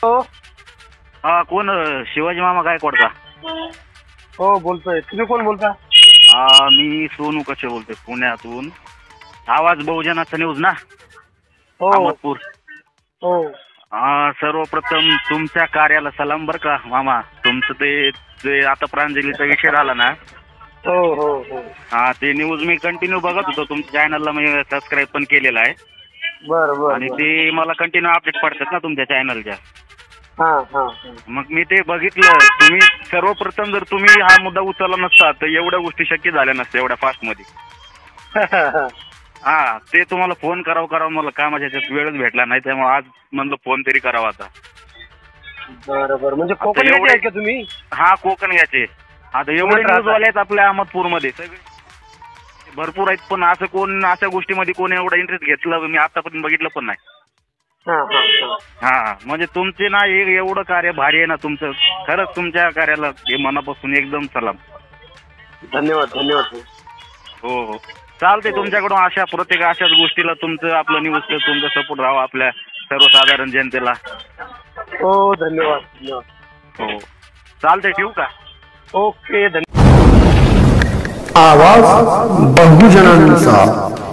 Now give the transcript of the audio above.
हो हा कोण शिवाजी मामा गायकवाड का? हो बोलतोय. तुम्ही कोण बोलता? मी सोनू कसे बोलतोय पुण्यातून. आवाज बहुजनाचा न्यूज ना, हो अहमदपूर. हो सर्वप्रथम तुमच्या कार्याला सलाम बर का मामा. तुमचं ते आता प्रांजलीचा विषय झाला ना, हो हो हो ते न्यूज मी कंटिन्यू बघत होतो. तुमच्या चॅनलला मी सबस्क्राईब पण केलेलं आहे. बर बर आणि बर. ते मला कंटिन्यू अपडेट पडतात ना तुमच्या चॅनलच्या. हा हा मग मी ते बघितलं. तुम्ही सर्वप्रथम जर तुम्ही हा मुद्दा उचलला नसता तर एवढ्या गोष्टी शक्य झाल्या नसत्या एवढ्या फास्ट मध्ये. ते तुम्हाला फोन करावं मला कामाच्या ह्याच्यात वेळच भेटला नाही, त्यामुळे आज म्हणलं फोन तरी करावा आता. बरोबर. म्हणजे कोकण येते का तुम्ही? कोकण घ्यायचे. आता एवढे न्यूजवाले आहेत आपल्या अहमदपूरमध्ये सगळे भरपूर आहेत, पण असं कोण अशा गोष्टीमध्ये कोण एवढा इंटरेस्ट घेतलं मी आतापर्यंत बघितलं पण नाही. म्हणजे तुमचे ना एवढं कार्य भारी आहे ना तुमचं. खरंच तुमच्या कार्याला हे मनापासून एकदम सलाम. धन्यवाद धन्यवाद. हो हो चालते. तुमच्याकडून प्रत्येक अशाच गोष्टीला तुमचं आपलं न्यूज तुमचा सपोर्ट राहावा आपल्या सर्वसाधारण जनतेला. हो धन्यवाद धन्यवाद. हो चालते. ठेवू का? ओके. आवाज बहुजनांचा.